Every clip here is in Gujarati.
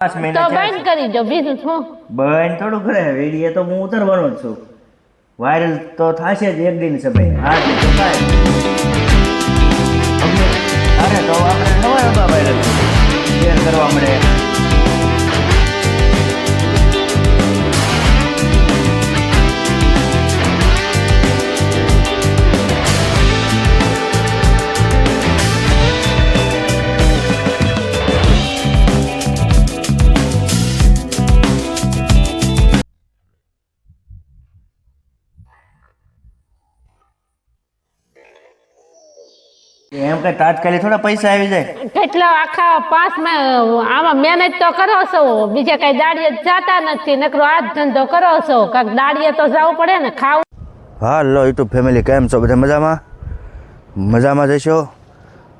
5 મહિના તો બંધ કરી દો બીજું શું બંધ થોડું કરે વિડીયો તો હું ઉતરવાનો જ છું વાયરલ તો થશે જ એક દિન સમય હા તો થાય અરે તો આપણે નવા નવા વાયરલ શેર કરવા મળે એમ કઈ તાત્કાલિક થોડા પૈસા આવી જાય કેટલા આખા 5 આમાં મહેનત તો કરો છો બીજા કઈ દાડીએ જાતા નથી નકરો આ જ ધંધો કરો છો કાંક દાડીએ તો જવું પડે ને ખાવું હાલો યુટ્યુબ ફેમિલી કેમ છો બધા મજામાં જશો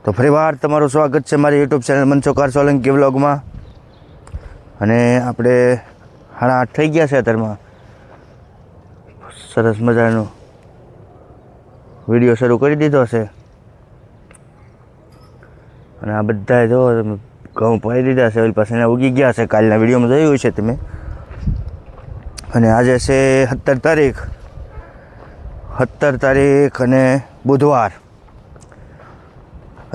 તો ફરીવાર તમારું સ્વાગત છે મારી યુટ્યુબ ચેનલ મનસુખ સોલંકી વ્લોગમાં અને આપણે 8:30 થઈ ગયા છે અત્યારમાં સરસ મજાનો વિડીયો શરૂ કરી દીધો છે અને આ બધા જો ઘઉં પાઈ દીધા છે ઓલી પાસે ઉગી ગયા છે કાલના વિડીયોમાં જોયું છે તમે અને આજે છે 17 તારીખ અને બુધવાર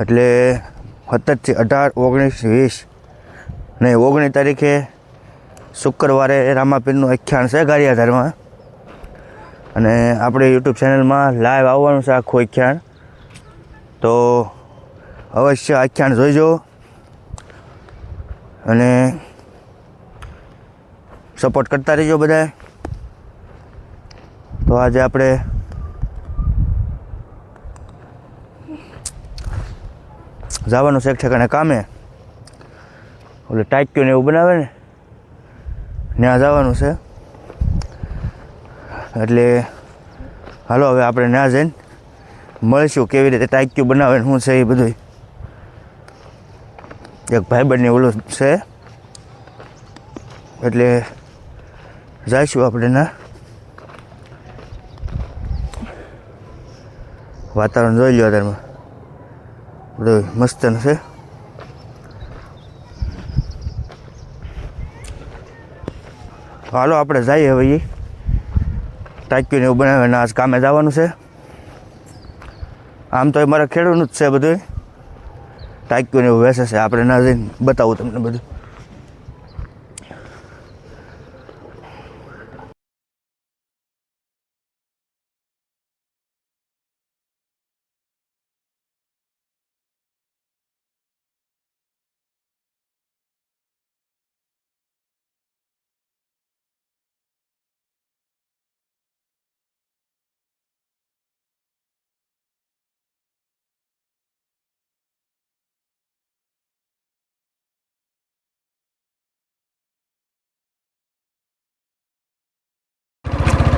એટલે 17 થી 18 19 20 નહીં 19 તારીખે શુક્રવારે રામાપીરનું આખ્યાન છે ગારિયાધારમાં અને આપણે યુટ્યુબ ચેનલમાં લાઈવ આવવાનું છે આખું આખ્યાન તો અવશ્ય આખ્યાન જોઈજો અને સપોર્ટ કરતા રહીજો બધાએ તો આજે આપણે જવાનું છે એક ઠેકાણે કામે ઓલે ટાઈક્યું ને એવું બનાવે ને ત્યાં જવાનું છે એટલે હાલો હવે આપણે ત્યાં જઈને મળીશું કેવી રીતે ટાઈક્યું બનાવે ને શું છે એ બધું એક ભાઈબંધની ઓલું છે એટલે જઈશું આપણે ના વાતાવરણ જોઈ લો અત્યારમાં બધું મસ્ત છે હાલો આપણે જઈએ હવે એ ટાંક્યું એવું બનાવે ને આજ કામે જવાનું છે આમ તો એ મારા ખેડૂતનું જ છે બધું ટાંક્યું એવું વેચે છે આપણે ના જઈને બતાવું તમને બધું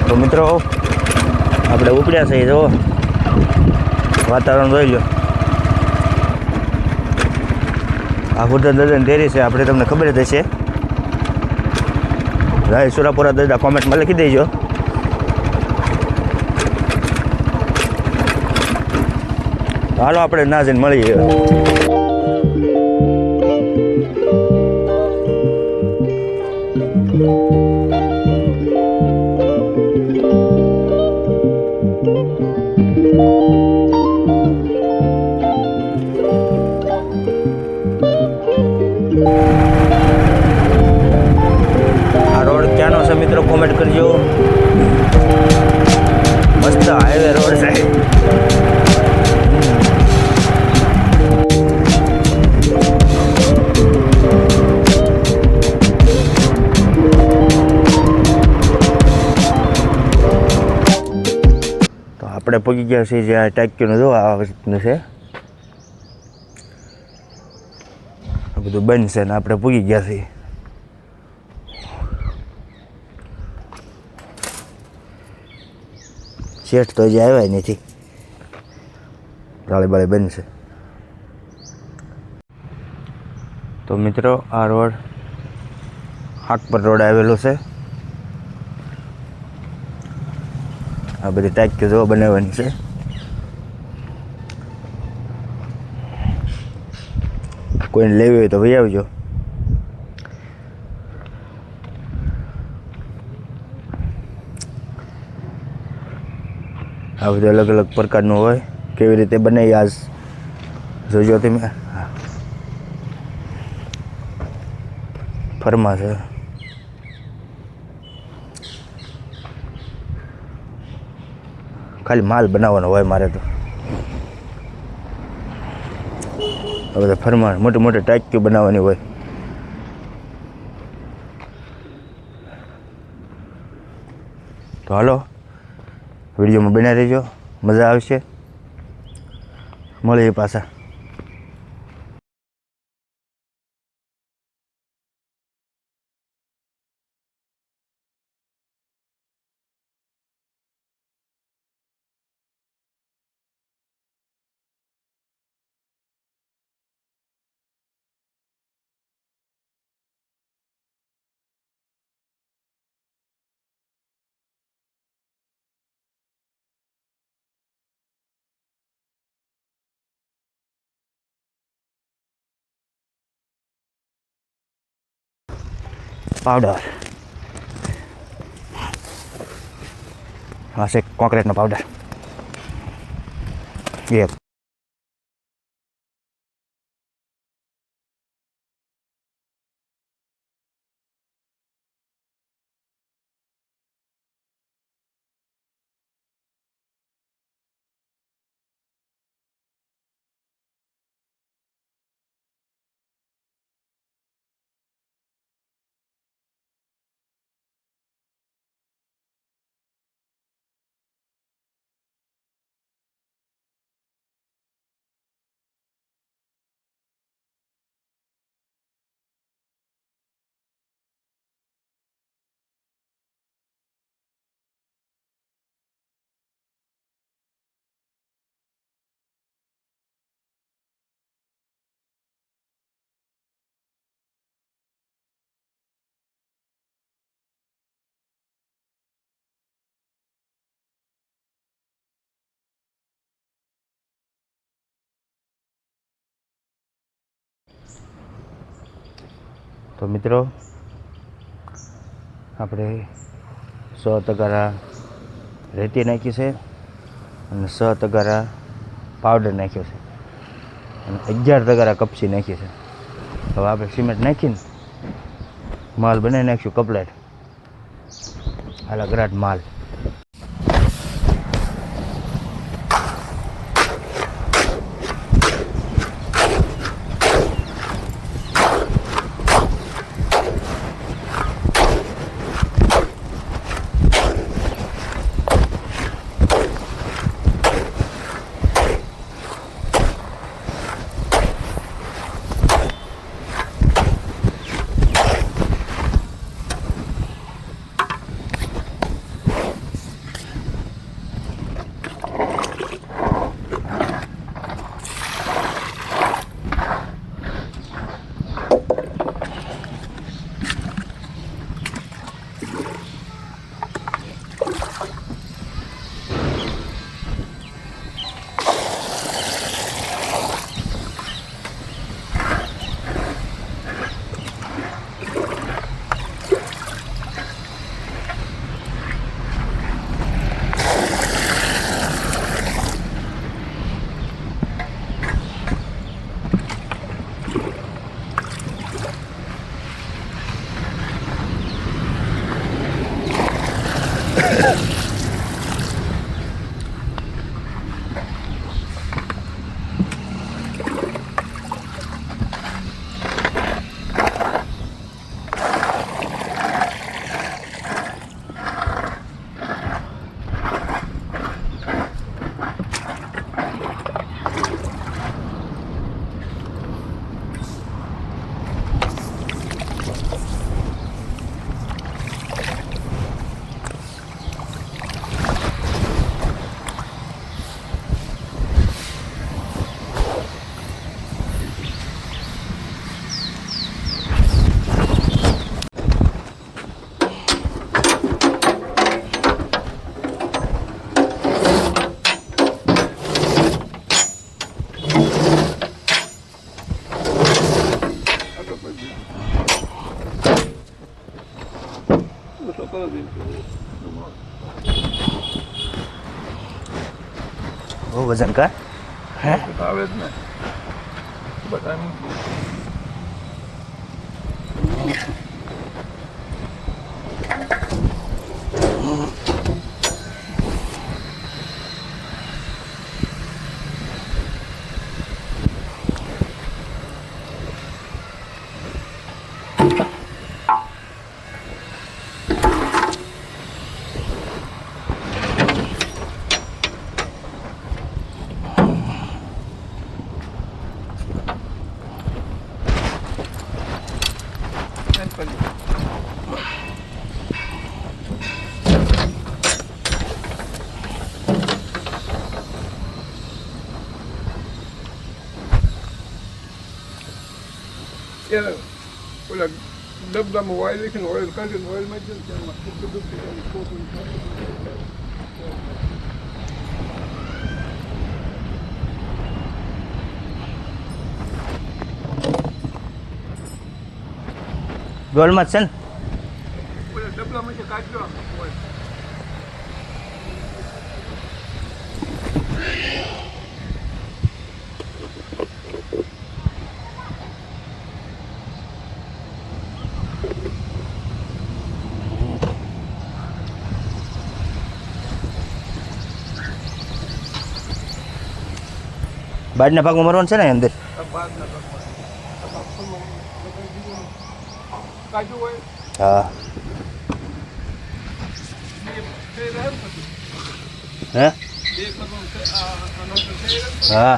તો મિત્રો આપણે ઉપડ્યા છીએ જો વાતાવરણ જોઈ લો આ ખુરદા દાદાની ડેરી છે આપણે તમને ખબર જ હશે રાય સુરાપુરા દાદા કોમેન્ટમાં લખી દેજો હાલો આપણે ના જઈને મળીએ મિત્રો કોમેન્ટ કરજો મસ્ત હાઈવે રોડ છે તો આપણે પહોંચી ગયા છીએ જ્યાં ટાંક્યું જો આ રીતનું છે આ બધું બંધ છે ને આપણે પહોંચી ગયા છીએ શેઠ તો હજી આવ્યા નથી રાળી બાળી બંધ છે તો મિત્રો આ રોડ હાકપર રોડ આવેલો છે આ બધી ટાંકીઓ જો બનાવવાની છે કોઈને લેવી હોય તો ભાઈ આવજો આ બધું અલગ અલગ પ્રકારનું હોય. કેવી રીતે બને એ આજ જોજો તમે. હા, ફરમા છે. ખાલી માલ બનાવવાનો હોય મારે તો. આ બધા ફરમા મોટી મોટી ટાંકીઓ બનાવવાની હોય. તો હાલો વિડીયોમાં બન્યા રહેજો, મજા આવશે. મળીએ પાછા. પાવડર આ છે કોન્ક્રીટનો પાવડર. એક તો મિત્રો આપણે 100 તગારા રેતી નાખી છે અને 100 તગારા પાવડર નાખ્યો છે અને 11 તગારા કપચી નાખી છે. હવે આપણે સિમેન્ટ નાખીને માલ બનાવી નાખ્યું કપલેટ. હાલા ગરાટ માલ. હો વજન કા હે આવે જ ને બધા ઓલા ડબ્બામાં ઓઇલ લખીને ઓઇલ કાઢીને ઓઇલમાં જ ગોલમાં જ છે ને ઓલા ડબ્બામાં કાઢજો ઓઇલ બાજના ભાગમાં મરવાનું છે ને અંદર કાઢ્યું હોય હા હે હા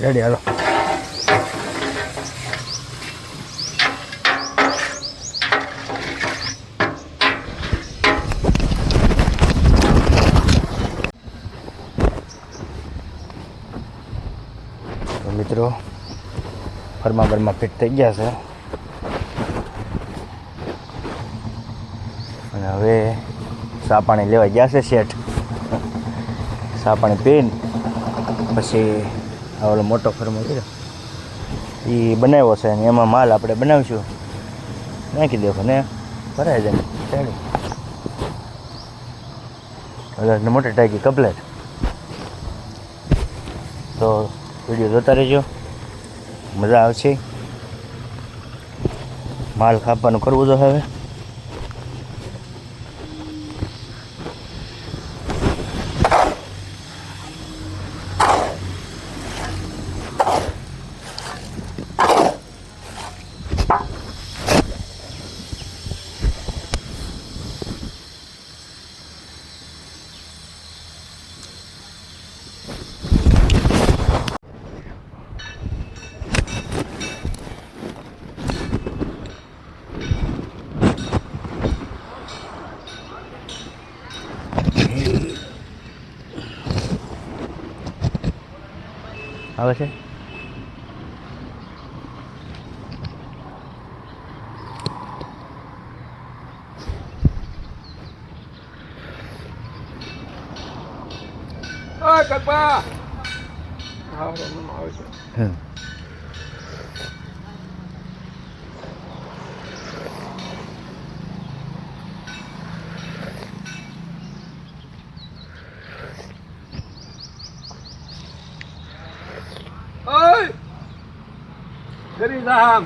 રેડી હાલો તો મિત્રો ફરમા ફિટ થઈ ગયા છે અને હવે ચા પાણી લેવા ગયા છે શેઠ ચા પાણી પીને પછી આ ઓલો મોટો ફરમો કર્યો એ બનાવ્યો છે અને એમાં માલ આપણે બનાવીશું, નાખી દેવો ને ભરાઈ જાય ચાલી. હવે મોટી ટાંકી કમ્પ્લેટ. તો વિડીયો જોતા રહેજો, મજા આવશે. માલ ખાવાનું કરવું તો હવે. આવે છે ઓય કલ્પા હા આવે છે. હમ. ઓય ગરી રામ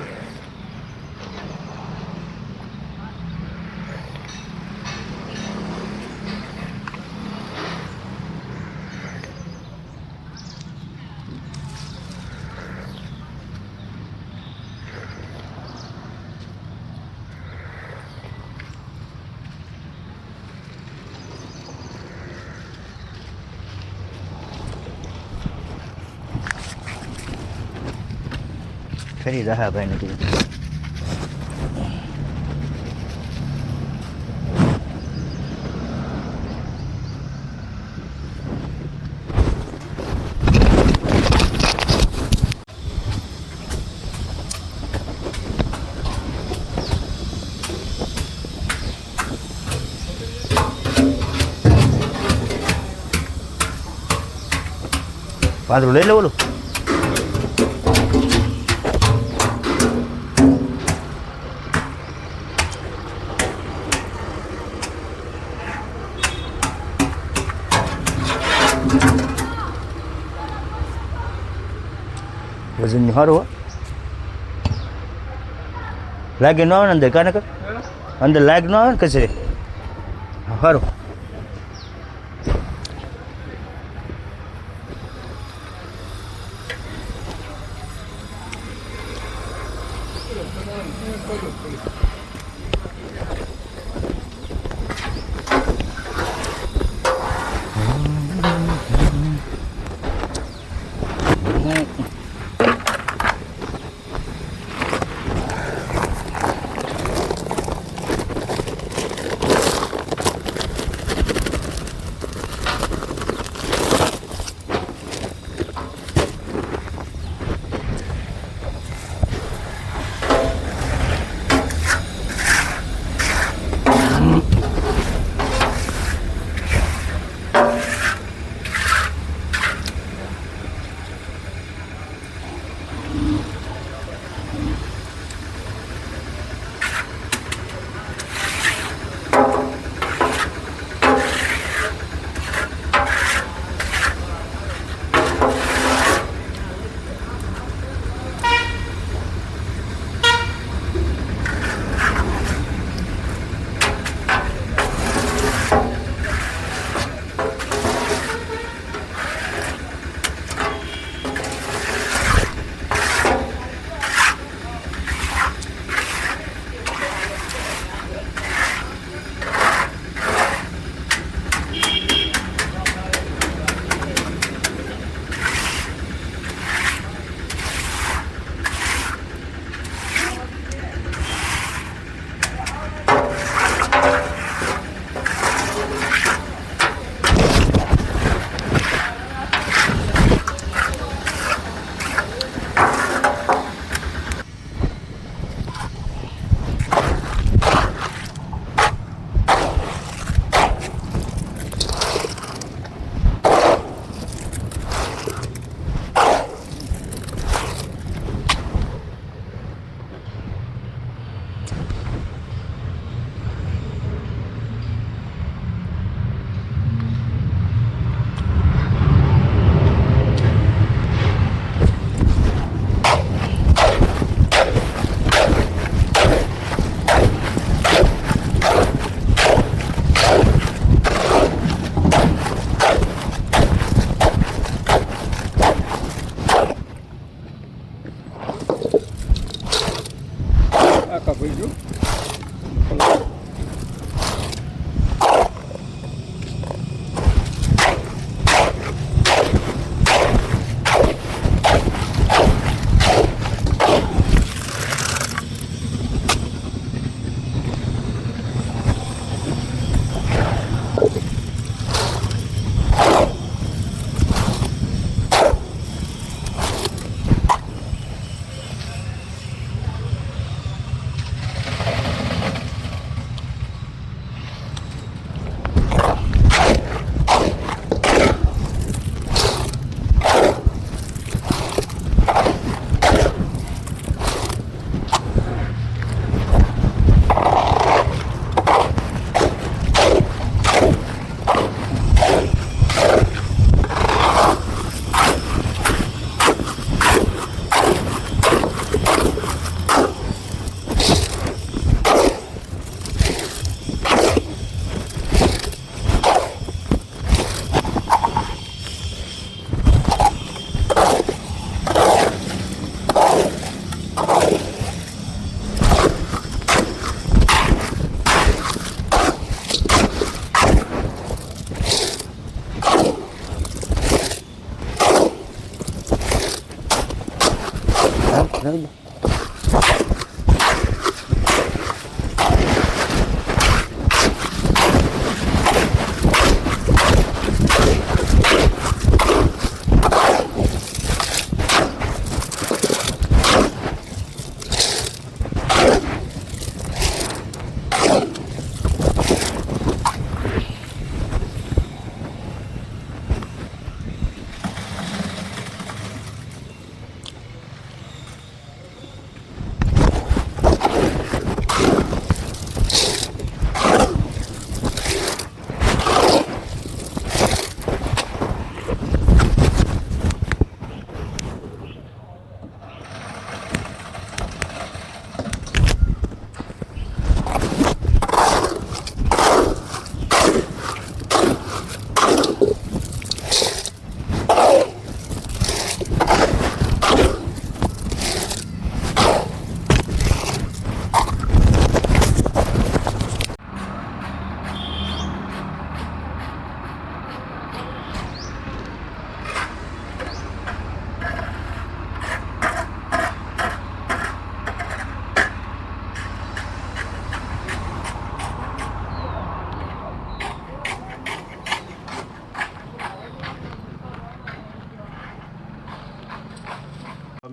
ફરી રહ્યા ભાઈ ને કીધું. પાંદડું લઈ લે બોલું. વજન સારું લાગે ન આવે ને અંદર કાને કર અંદર લાગ ન આવે ને કચરે સારું. થઈ ગયું.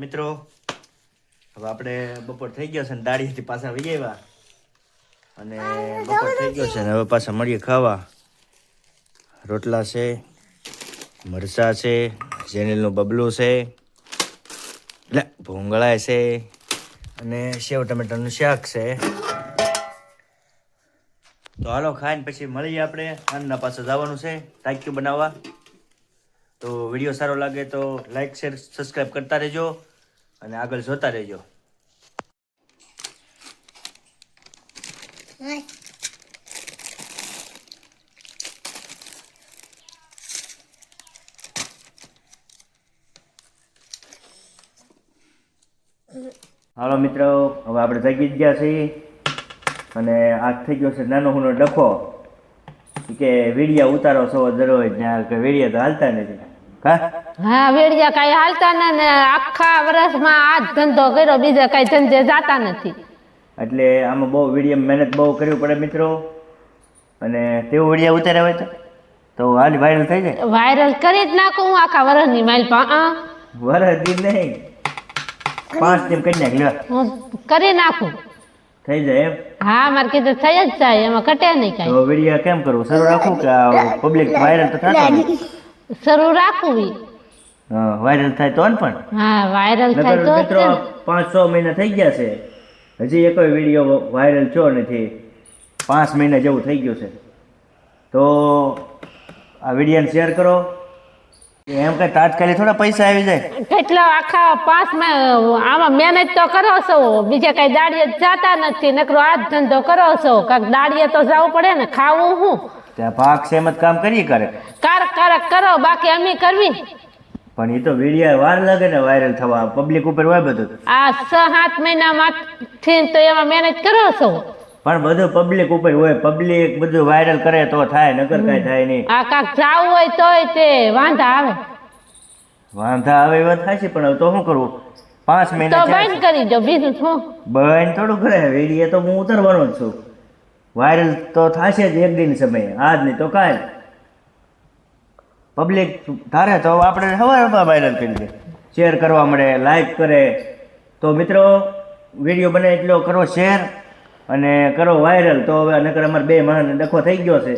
મિત્રો હવે આપણે બપોર થઈ ગયો છે ને દાડીથી પાછા વહી આવ્યા અને બપોર થઈ ગયો છે ને હવે પાછા મળીએ ખાવા. રોટલા છે, મરચાં છે, જેનેલનું બબલું છે, એટલે ભૂંગળા છે અને સેવ ટમેટાનું શાક છે. તો હાલો ખાઈને પછી મળીએ આપણે. અન્નના પાસે જવાનું છે ટાંક્યું બનાવવા. તો વિડીયો સારો લાગે તો લાઈક શેર સબસ્ક્રાઈબ કરતા રહેજો અને આગળ જોતા રહેજો. હાલો મિત્રો, હવે આપણે જાગી જ ગયા છીએ અને આ થઈ ગયો છે નાનો હુનો ડખો કે વીડિયા ઉતારો છો દરરોજ ત્યાં કે વીડિયા તો હાલતા નથી. હા વેડિયા કઈ હાલતા ને આખા વર્ષમાં આ જ ધંધો કર્યો, બીજા કઈ ધંધે જાતા નથી. એટલે આમાં બહુ વિડીયો મહેનત બહુ કરવી પડે મિત્રો. અને તેવું વિડીયો ઉતાર્યા હોય તો હાલ વાયરલ થઈ જાય. વાયરલ કરી જ નાખું હું આખા વર્ષની માઇલ વરસ દી નહીં 5 ટીમ કરી નાખ લ્યો. હું કરી નાખું થઈ જાય એમ. હા મારે કીધું થઈ જ જાય, એમાં ઘટે નહીં કઈ. તો વિડીયો કેમ કરવું? શરૂ રાખવું કે પબ્લિક વાયરલ તો થતો નથી? શરૂ રાખવું ઈ. હા વાયરલ થાય તો પણ. હા વાયરલ થાય તો મિત્રો 5-6 મહિના થઈ ગયા છે, હજી એકોય વિડીયો વાયરલ થયો નથી. 5 મહિના જેવું થઈ ગયું છે. તો આ વિડીયોને શેર કરો. એમ કઈ તાત્કાલિક થોડા પૈસા આવી જાય. કેટલા આખા 5 આમાં મહેનત તો કરો છો, બીજા કઈ દાડીએ જાતા નથી, નકરો આ જ ધંધો કરો છો. કાંક દાડીએ તો જવું પડે ને, ખાવું હું ત્યાં ભાગ સેમત કામ કરીએ કરે કારક કરો, બાકી અમે કરવી. પણ એ તો વિડીયો વાર લાગે ને વાયરલ થવા, પબ્લિક ઉપર હોય બધું. આ 6-7 મહિનામાંથી તો એમાં મહેનત કરો છો. પણ બધું પબ્લિક ઉપર હોય, પબ્લિક બધું વાયરલ કરે તો થાય, નકર કાંઈ થાય નહીં. આ કાંક જાવું હોય તોય તે વાંધા આવે. વાંધા આવે એવા થાય છે, પણ હવે તો શું કરવું? 5 તો મહિના બંધ કરી દો, બીજું શું. બંધ થોડું કરે. વિડીયો તો હું ઉતારવાનો જ છું. વાયરલ તો થશે જ એક દિન સમયે, આજ નહીં તો કાલ. પબ્લિક ધારે તો આપણે સવારમાં વાયરલ કરી દે, શેર કરવા મળે, લાઈક કરે. તો મિત્રો વિડીયો બને એટલો કરો શેર અને કરો વાયરલ. તો હવે નકર અમારે 2 મહિનાનો ડખો થઈ ગયો છે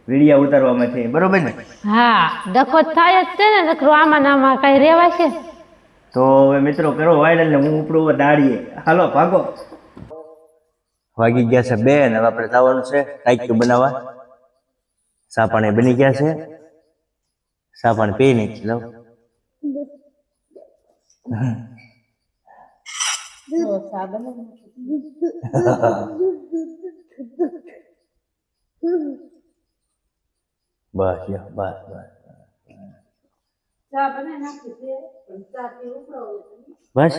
વિડીયો ઉતારવામાંથી, બરોબર ને? હા ડખો થાય જ છે ને, નકરો આમાં નામાં કઈ રેવા છે. તો હવે મિત્રો કરો વાયરલ ને હું ઉપડું દાડીએ. હાલો ભાગો. વાગી ગયા છે 2 ને હવે આપણે જવાનું છે ટાંક્યું બનાવવા. ચા પાણી બની ગયા છે, ચા પાણી પી નહીં લો. બસ લ્યો, બસ બસ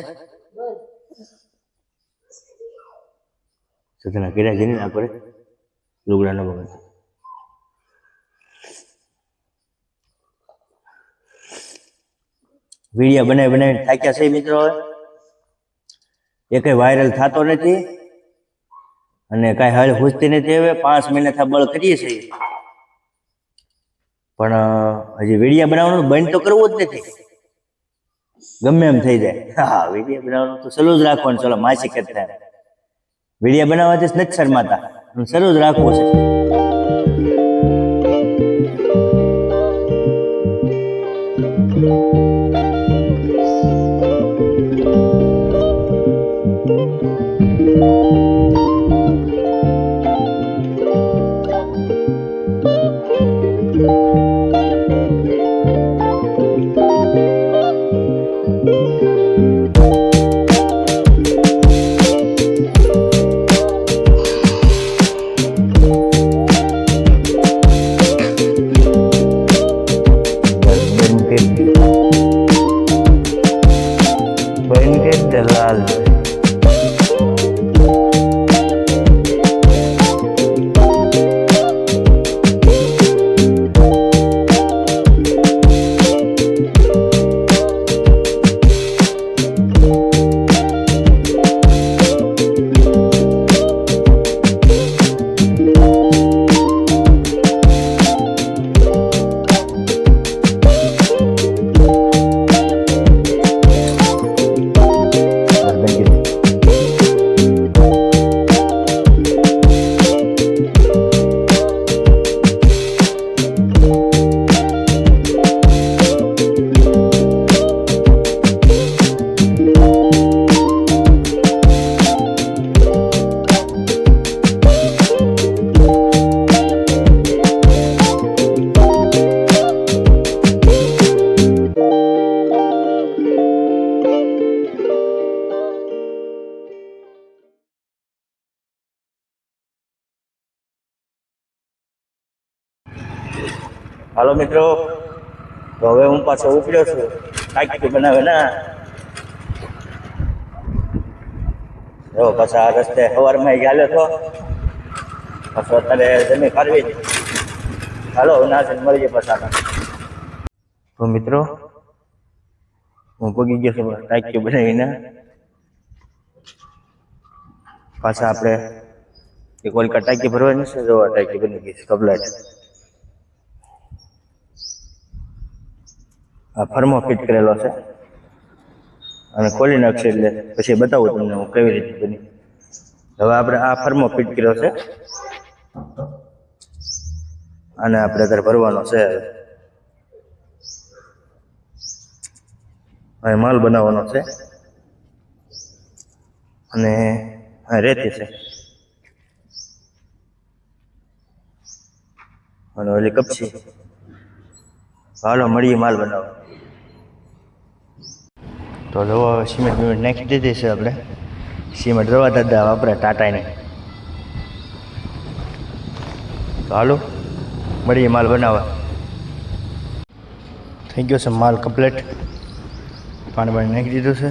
સતના કર્યા જઈને ના કરે લુગડા ન બગડે. વિડીયો બનાવીને થાક્યા છે મિત્રો. એ કંઈ વાયરલ થતો નથી અને કાંઈ હળ ખૂજતી નથી. હવે 5 મહિનાથી બળ કરીએ છીએ પણ હજી વિડીયા બનાવવાનું બંધ તો કરવું જ નથી. ગમે એમ થઈ જાય. હા, વિડીયા બનાવવાનું તો શરૂ જ રાખવાનું. ચલો માસી કરતા વિડીયા બનાવવાથી જ નથી શરમાતા, શરૂ જ રાખવું છે. દલાલ હાલો મિત્રો, તો હવે હું પાછો ઉપડ્યો છું. ટાંકી બનાવે ના જો પાછા આ રસ્તે સવારમાં ચાલ્યો હતો, પાછો અત્યારે જમી કાઢવી. હાલો ના છે મળીએ પાછા. તો મિત્રો હું પગી ગયો છું ટાંકી બનાવીને. પાછા આપણે એક ઓલકા ટાંકી ભરવાની છે. જો ટાંકી બની ગઈ છે કમ્પ્લીટ. આ ફર્મો ફિટ કરેલો છે અને ખોલી નાખશે એટલે પછી બતાવું તમને હું કેવી રીતે બની. હવે આપણે આ ફર્મો ફિટ કર્યો છે અને આપણે અત્યારે ભરવાનો છે. હવે માલ બનાવવાનો છે અને રેતી છે અને ઓલી કપચી. હાલો મળીએ માલ બનાવો. તો જો સિમેન્ટ નાખી દીધી છે આપણે. સિમેન્ટ રવા દાદા વાપરે ટાટાને. તો હાલો મળીએ માલ બનાવવા. થઈ ગયો છે માલ કમ્પ્લીટ. પાણી નાખી દીધું છે.